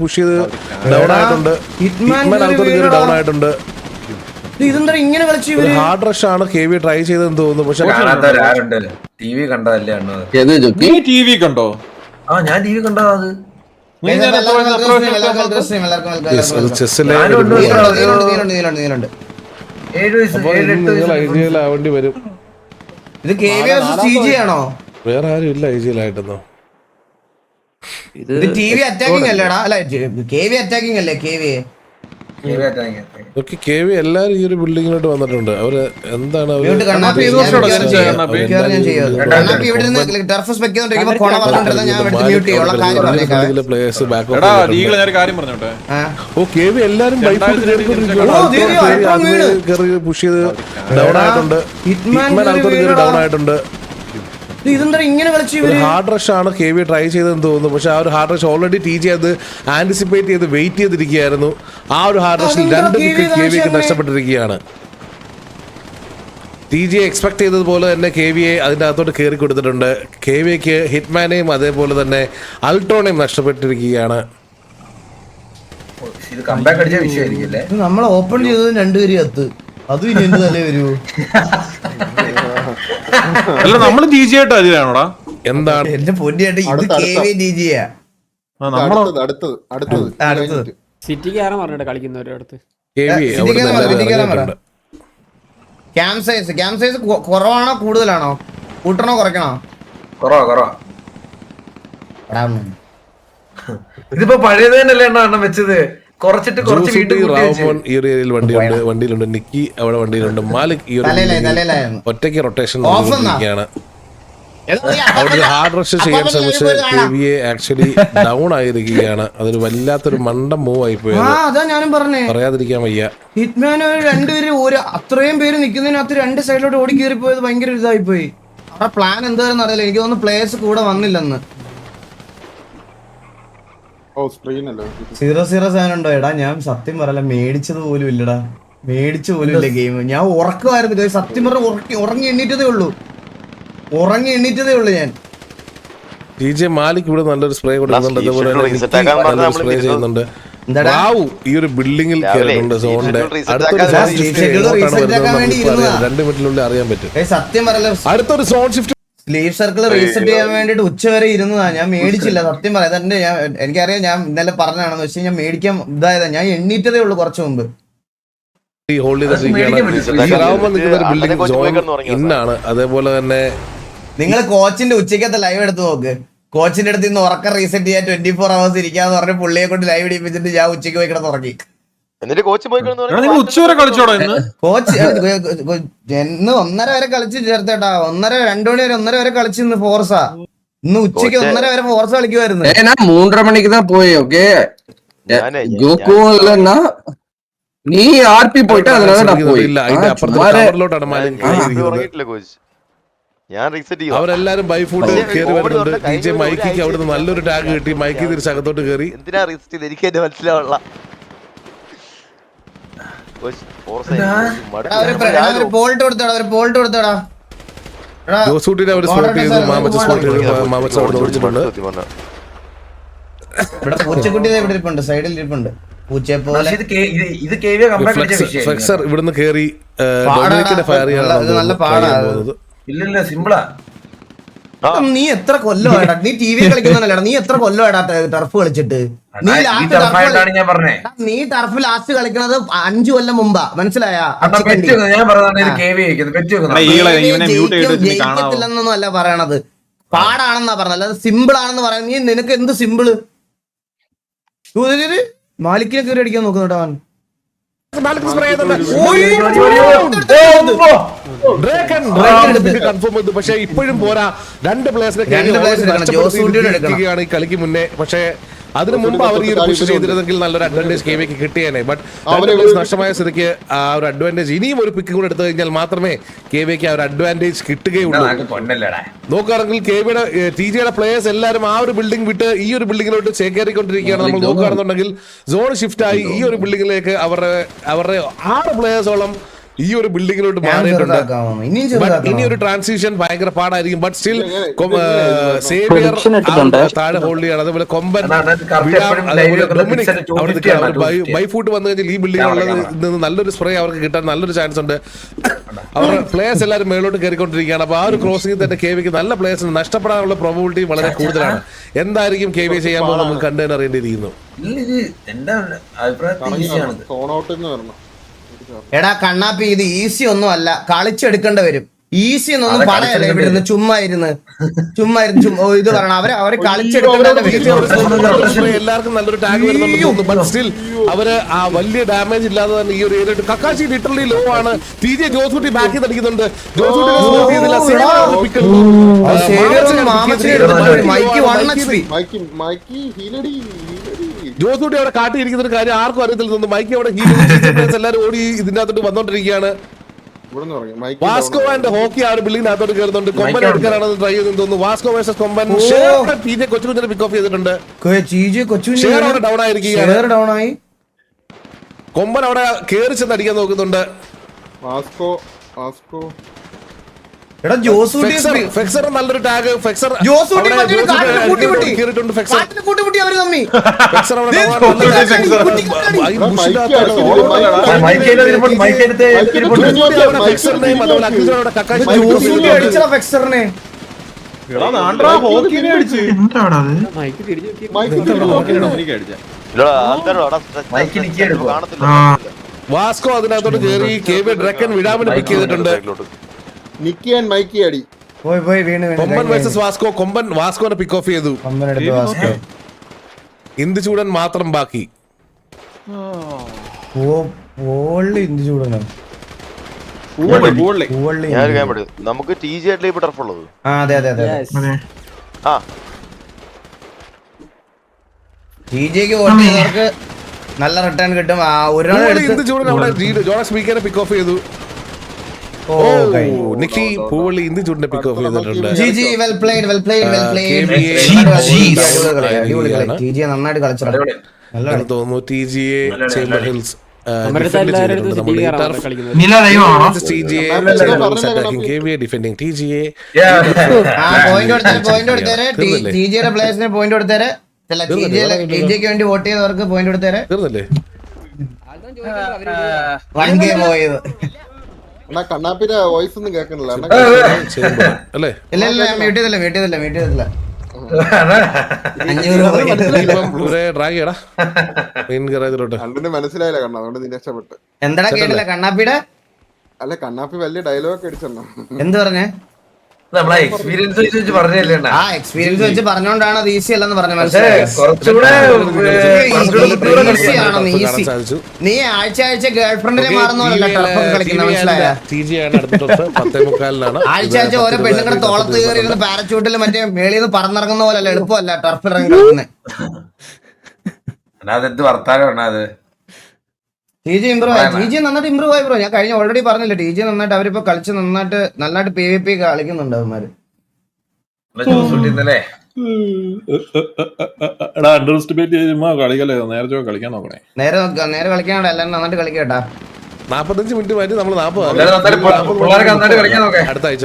Push ചെയ്ത് down ആയിട്ടുണ്ട്. Down ആയിട്ടുണ്ട്. ഇതെന്താ ഇങ്ങനെ കളിച്ചു? ഹാർഡ് റഷ് ആണ് KV ട്രൈ ചെയ്തെന്ന് തോന്നുന്നു. പക്ഷെ TV കണ്ടതല്ലേ അണ്ണോ? TV കണ്ടോ? ഞാൻ TV കണ്ടതാ. അത് ആവേണ്ടി വരും. ഇത് ആണോ? വേറെ ആരും ഇല്ല ഐജിയിലായിട്ടെന്നോ. ഇത് TV അറ്റാക്കിംഗ് അല്ലേടാ? അല്ല KV അറ്റാക്കിംഗ് അല്ലേ? KV എല്ലാരും ഈ ഒരു ബിൽഡിങ്ങിലോട്ട് വന്നിട്ടുണ്ട്. അവര് എന്താണ് KV എല്ലാരും പുഷ് ചെയ്ത് ഡൗൺ ആയിട്ടുണ്ട്. ഡൗൺ ആയിട്ടുണ്ട്. ഇതെന്താ ഇങ്ങനെ കളിച്ചു? ഹാർഡ് റഷ് ആണ് KV ട്രൈ ചെയ്തെന്ന് തോന്നുന്നു. പക്ഷെ ആ ഒരു ഹാർഡ് റഷ് ഓൾറെഡി TG അത് ആന്റിസിപ്പേറ്റ് ചെയ്ത് വെയിറ്റ് ചെയ്തിരിക്കുകയായിരുന്നു. ആ ഒരു ഹാർഡ് റഷിൽ 2 KVക്ക് നഷ്ടപ്പെട്ടിരിക്കുകയാണ്. TG എക്സ്പെക്ട് ചെയ്തതുപോലെ തന്നെ KVയെ അതിൻ്റെ അകത്തോട്ട് കയറി കൊടുത്തിട്ടുണ്ട്. KVക്ക് ഹിറ്റ്മാനെയും അതേപോലെ തന്നെ അൾട്രോണെയും നഷ്ടപ്പെട്ടിരിക്കുകയാണ്. നമ്മൾ ഓപ്പൺ ചെയ്തത് 2 പേര് കത്ത്. അതും ഇനി എന്ത് തലേ വരൂ? അല്ല നമ്മള് DG ആയിട്ട് അതിലാണോടാ? എന്താണ് എന്റെ പൊന്നിയായിട്ട് ഇത് KV DG യാ. സിറ്റിക്ക് ആരാ പറഞ്ഞിട്ട് കളിക്കുന്നവരുടെ അടുത്ത്? ക്യാമ്പ് സൈസ് കുറവാണോ കൂടുതലാണോ? കൂട്ടണോ കുറയ്ക്കണോ? കുറവാ. ഇതിപ്പോ പഴയത് തന്നെയല്ലേ എണ്ണം വെച്ചത്? കുറച്ചിട്ട് വണ്ടിയിലുണ്ട്. നിക്കി അവിടെ വണ്ടിയിലുണ്ട്. മാലിക് ഈ ഒറ്റയ്ക്ക് റൊട്ടേഷൻ ഹാർഡ് റഷ് ചെയ്യാൻ ശ്രമിച്ച് KVയെ ആക്ച്വലി ഡൗൺ ആയിരിക്കുകയാണ്. അതൊരു വല്ലാത്തൊരു മണ്ടം മൂവ് ആയി പോയത്. പറയാതിരിക്കാൻ വയ്യ. ഹിറ്റ്മാൻ 2 പേര് അത്രയും പേര് നിൽക്കുന്നതിനകത്ത് 2 സൈഡിലോട്ട് ഓടി കയറി പോയത് ഭയങ്കര ഇതായി പോയി. അവിടെ പ്ലാൻ എന്താണെന്ന് അറിയില്ല. എനിക്ക് തോന്നുന്നു പ്ലേയേഴ്സ് കൂടെ വന്നില്ലെന്ന്. 007 ഉണ്ടോ? എടാ ഞാൻ സത്യം പറയല, മേടിച്ചത് പോലും ഇല്ലടാ. മേടിച്ചു പോലും ഇല്ല ഗെയിം. ഞാൻ ഉറക്കമായിരുന്നു സത്യം പറഞ്ഞ. ഉറങ്ങി എണ്ണീറ്റതേ ഉള്ളൂ ഞാൻ. DJ മാലിക് ഇവിടെ നല്ലൊരു സ്പ്രേ കൊടുക്കുന്നുണ്ട്. അതേപോലെ സ്പ്രേ ചെയ്യുന്നുണ്ട്. ഈ ഒരു ബിൽഡിംഗിൽ കയറുന്നുണ്ട്. സോണിന്റെ 2 മിനിറ്റിനുള്ളിൽ അറിയാൻ പറ്റും. സത്യം പറയല, അടുത്തൊരു zone shift sleep circle reset ചെയ്യാൻ വേണ്ടിട്ട് ഉച്ചവരെ ഇരുന്നതാ. ഞാൻ മേടിച്ചില്ല സത്യം പറയാം. അതെന്റെ എനിക്കറിയാം, ഞാൻ ഇന്നലെ പറഞ്ഞാണെന്ന്. പക്ഷെ ഞാൻ മേടിക്കാൻ ഇതായതാ. ഞാൻ എണ്ണീറ്റതേ ഉള്ളൂ കുറച്ചു മുമ്പ്. ഇന്നാണ്. അതേപോലെ തന്നെ നിങ്ങൾ കോച്ചിന്റെ ഉച്ചക്കത്തെ ലൈവ് എടുത്ത് നോക്ക്. കോച്ചിന്റെ അടുത്ത് ഇന്ന് ഉറക്കം റീസെറ്റ് ചെയ്യാൻ 24 hours ഇരിക്കാന്ന് പറഞ്ഞ് പുള്ളിയെ കൊണ്ട് ലൈവ് ഇടിപ്പിച്ചിട്ട് ഞാൻ ഉച്ചയ്ക്ക് പോയി കിടന്ന് ഉറങ്ങി. കോച്ച് ഇന്ന് 1:30 വരെ കളിച്ച് ചേർത്തേട്ടാ. 2 മണി വരെ 1:30 വരെ കളിച്ച് ഇന്ന് ഫോർസാ. ഇന്ന് ഉച്ചയ്ക്ക് 1:30 വരെ ഫോർസ് കളിക്കുമായിരുന്നു. 3:30 தான் போய் ஓகே கோகு இல்லன்னா நீ ஆர்பி போயிட்டு அதனால நான் போயிല്ല. അവരെല്ലാരും ബൈ ഫുഡ് കയറി വരുന്നുണ്ട്. DJ മൈക്കിക്ക് അവിടുന്ന് നല്ലൊരു ടാഗ് കിട്ടി. മൈക്കി തിരിച്ചകത്തോട്ട് കയറി. എന്തിനാ റിസ്ക് ചെയ്ത്? എനിക്ക് എന്നെ മനസ്സിലാവുള്ള ജോസൂട്ടിനെ അവർ സ്പോട്ട് ചെയ്തു. മാമച്ച സ്പോട്ട് ചെയ്തു. മാമച്ച അവിടെ ഓടിച്ചിട്ടുണ്ട്. പൂച്ചക്കുട്ടി ഇവിടെ ഇരിപ്പുണ്ട്, സൈഡിൽ ഇരിപ്പുണ്ട്. പൂച്ചയെ പോലെ ഫ്ലെക്സർ ഇവിടുന്ന് കയറി ഫയർ ചെയ്യാനാണ് നല്ല പാടാണ്. ഇല്ല സിമ്പിളാ. നീ എത്ര കൊല്ലമായിട്ടാ നീ TV കളിക്കുന്നല്ലടാ? നീ എത്ര കൊല്ലമായിട്ടാ ടർഫ് കളിച്ചിട്ട്? നീ ടർഫ് ലാസ്റ്റ് കളിക്കണത് 5 കൊല്ലം മുമ്പാ, മനസ്സിലായ? ജയിക്കത്തില്ലെന്നൊന്നും അല്ല പറയണത്. പാടാണെന്നാ പറഞ്ഞത്, അല്ലാതെ സിമ്പിൾ ആണെന്ന് പറയുന്നത്. നീ നിനക്ക് എന്ത് സിമ്പിള്? മാലിക്കിനെ കയറി അടിക്കാൻ നോക്കുന്നുട്ടോ അവൻ. പക്ഷെ ഇപ്പോഴും പോരാ. 2 പ്ലേയേഴ്സിനെ ഈ കളിക്ക് മുന്നേ. പക്ഷേ അതിനു മുമ്പ് അവർ ഈ ഒരു പുഷ് ചെയ്തിരുന്നെങ്കിൽ നല്ലൊരു അഡ്വാൻറ്റേജ് KVക്ക് കിട്ടിയേനെ. ബട്ട് നഷ്ടമായ സ്ഥിതിക്ക് ആ ഒരു അഡ്വാൻറ്റേജ് ഇനിയും ഒരു പിക്ക് കൂടെ എടുത്തു കഴിഞ്ഞാൽ മാത്രമേ KVക്ക് ആ ഒരു അഡ്വാൻറ്റേജ് കിട്ടുകയുള്ളൂ. നോക്കുകയാണെങ്കിൽ KVയുടെ TGയുടെ പ്ലേയേഴ്സ് എല്ലാവരും ആ ഒരു ബിൽഡിംഗ് വിട്ട് ഈ ഒരു ബിൽഡിങ്ങിലോട്ട് ചേക്കേറിക്കൊണ്ടിരിക്കുകയാണ്. നമ്മൾ നോക്കുകയാണെന്നുണ്ടെങ്കിൽ സോൺ ഷിഫ്റ്റ് ആയി ഈ ഒരു ബിൽഡിങ്ങിലേക്ക് അവരുടെ 6 പ്ലേയേഴ്സോളം ഈ ഒരു ബിൽഡിങ്ങിലോട്ട് ഞാൻ മാറിയിട്ടുണ്ട്. ചെറുതാക്കാമോ? ഇനിയും But ഇനി ചെറുതാക്കാമോ? ഒരു ട്രാൻസിഷൻ ഭയങ്കര പാടായിരിക്കും. ബട്ട് സ്റ്റിൽ സേവിയർ Prediction ഇട്ടിട്ടുണ്ട്. താഴെ ഹോൾഡ് ചെയ്യണം. അതേപോലെ കൊമ്പൻ അതാണ് അത് correct വിടാം, എപ്പോഴും അതേപോലെ live ഡൊമിനിക് pixel 250 അവിടെ നിൽക്കുക. ആണ്, 250. ബൈ ഫൂട്ട് വന്നു കഴിഞ്ഞാൽ ഈ ബിൽഡിങ്ങിലുള്ളത് നിന്ന് നല്ലൊരു സ്പ്രേ അവർക്ക് കിട്ടാൻ നല്ലൊരു ചാൻസ് ഉണ്ട്. അവരുടെ പ്ലേയേഴ്സ് എല്ലാവരും മേലോട്ട് കയറിക്കൊണ്ടിരിക്കുകയാണ്. അപ്പൊ ആ ഒരു ക്രോസിംഗ് തന്നെ KVക്ക് നല്ല പ്ലേയേഴ്സിന് നഷ്ടപ്പെടാനുള്ള പ്രോബിലിറ്റി വളരെ കൂടുതലാണ്. എന്തായിരിക്കും KV ചെയ്യാൻ പോകുന്നത് നമുക്ക് കണ്ടു തന്നെ അറിയേണ്ടിയിരിക്കുന്നു. എന്റെ അഭിപ്രായത്തിൽ ഈസിയാണ് എടാ കണ്ണാപ്പി ഇത് ഈസി ഒന്നും അല്ല, കളിച്ചെടുക്കേണ്ടി വരും. ഈസി എന്നൊന്നും അതെ, പറയല്ലേ ഇവിടെ ഇരുന്ന് ചുമ്മാ ഇരുന്ന് ഇത് പറയണം. അവര് കളിച്ചെടുക്കേണ്ട എല്ലാവർക്കും നല്ലൊരു ടാഗ് വരുന്നുണ്ട്. ബട്ട് സ്റ്റിൽ അവര് ആ വലിയ ഡാമേജ് ഇല്ലാതെ തന്നെ ഈ ഒരു ഏരിയ കക്കാശി ലിറ്ററലി ലോ ആണ്. TJ ജോസൂട്ടി ബാക്കി തടിക്കുന്നുണ്ട്. ജോസൂട്ടി അവിടെ കാട്ടിയിരിക്കുന്ന ഒരു കാര്യം ആർക്കും അറിയത്തില്ല. മൈക്ക് അവിടെ എല്ലാവരും ഓടി ഇതിന്റെ അകത്തോട്ട് വന്നോണ്ടിരിക്കുകയാണ്. വാസ്കോ ആൻഡ് ഹോക്കി ആ ഒരു ബിൽഡിങ്ങിനകത്തോട്ട് കയറുന്നുണ്ട്. കൊമ്പൻ എടുക്കാനാണ് ട്രൈ ചെയ്തെന്ന് തോന്നുന്നു. വാസ്കോ വേഴ്സസ് കൊമ്പൻ. TJ കൊച്ചുകുഞ്ഞിനെ പിക്ക് ഓഫ് ചെയ്തിട്ടുണ്ട്. ഡൗൺ ആയിരിക്കുകയാണ്. ഡൗൺ ആയി. കൊമ്പൻ അവിടെ കയറി ചെന്ന് അടിക്കാൻ നോക്കുന്നുണ്ട്. എടാ ജോസൂട്ടി ഫെക്സർ നല്ലൊരു ടാഗ്. ഫെക്സർ ജോസൂട്ടി കൂട്ടിമുട്ടി കയറിയിട്ടുണ്ട്. ഫെക്സർ കൂട്ടിമുട്ടി അവര് തമ്മി ഫെക്സർ അവിടെ ജോസൂട്ടി അടിച്ചടാ ഫെക്സറിനെ. മൈക്ക് തിരിഞ്ഞു വാസ്കോ അതിനകത്തോട്ട് കയറി. KV ഡ്രക്കൻ വിടാമിന് പിക്ക് ചെയ്തിട്ടുണ്ട്. പോയി വീണ് കൊമ്പൻ വേഴ്സസ് വാസ്കോ. കൊമ്പൻ വാസ്കോനെ പിക്ക് ഓഫ് ചെയ്തു. കൊമ്പനെടുത്ത് വാസ്കോ. ഇന്ത് ചൂടൻ മാത്രം ബാക്കി. ഇന്ത് ചൂടനോ ഞാനൊരു കാര്യം പറയും, നമുക്ക് TJ ആയിട്ടില്ല ഇപ്പൊ ടർഫ് ഉള്ളത്. അതെ ആ TJക്ക് വോട്ട് ചെയ്തവർക്ക് നല്ല റിട്ടേൺ കിട്ടും. ഇന്ത് ചൂടൻ അവിടെ ജോണസ് സ്പീക്കറെ പിക്ക് ഓഫ് ചെയ്തു. നിക്കി പൂവള്ളി ഇന്ത് ചൂടിനെ പിക്ക് ഓഫ് ചെയ്തിട്ടുണ്ട്. TJ നന്നായിട്ട് കളിച്ചു. എനിക്ക് തോന്നുന്നു TGA chamber hills defending TGA. Point കൊടുത്തേരെ. TJയുടെ പ്ലേയേഴ്സിന് പോയിന്റ് കൊടുത്തേരെ. TJക്ക് വേണ്ടി വോട്ട് ചെയ്തവർക്ക് പോയിന്റ് കൊടുത്തേരെ. തീർന്നല്ലേ? വൺ ഗെയിം പോയത്. കണ്ണാപ്പിന്റെ വോയിസ് ഒന്നും കേൾക്കണില്ല അല്ലേ? ഇല്ല മ്യൂട്ട് ചെയ്തില്ല 500 കണ്ണിന് മനസ്സിലായില്ല കണ്ണ, അതുകൊണ്ട് നിന്നെ രക്ഷപ്പെട്ട്. എന്താടാ കേട്ടില്ല കണ്ണാപ്പിയുടെ? അല്ല കണ്ണാപ്പി വലിയ ഡയലോഗ് അടിച്ചെണ്ണ. എന്ത് പറഞ്ഞേ? നമ്മളെ എക്സ്പീരിയൻസ് വെച്ച് പറഞ്ഞല്ലേ. ആ എക്സ്പീരിയൻസ് വെച്ച് പറഞ്ഞോണ്ടാണ് അത് ഈസി അല്ലെന്ന് പറഞ്ഞു. നീ ആഴ്ച ഗേൾഫ്രണ്ടിനെ മാറുന്നല്ല കളിക്കുന്ന മനസ്സിലായ. ആഴ്ച ഓരോ പെണ്ണുങ്ങളുടെ തോളത്ത് കയറിയിരുന്ന് പാരച്യൂട്ടിൽ മറ്റേ മേളിൽ നിന്ന് പറന്നിറങ്ങുന്ന പോലല്ല, എളുപ്പമല്ല ടർഫിൽ ഇറങ്ങി കളിക്കുന്നത്. അതെന്ത് വർത്താനമാണ് അത്? TJ നന്നായിട്ട് ഇമ്പ്രൂവ് ആയി ബ്രോ. ഞാൻ കഴിഞ്ഞ ഓൾറെഡി പറഞ്ഞില്ല, TJ നന്നായിട്ട് അവരിപ്പോ കളിച്ച് നന്നായിട്ട് PvP കളിക്കുന്നുണ്ട് അവന്മാര്. നേരെ കളിക്കാണ്ട് എല്ലാരും നന്നായിട്ട് കളിക്കട്ടാ. 45 മിനിറ്റ് മാറ്റി നമ്മൾ 40 അടുത്ത ആഴ്ച.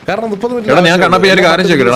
കാരണം 30 മിനിറ്റ് ഞാൻ കണ്ണപ്പി കാര്യം ചോദിക്കട്ടെ.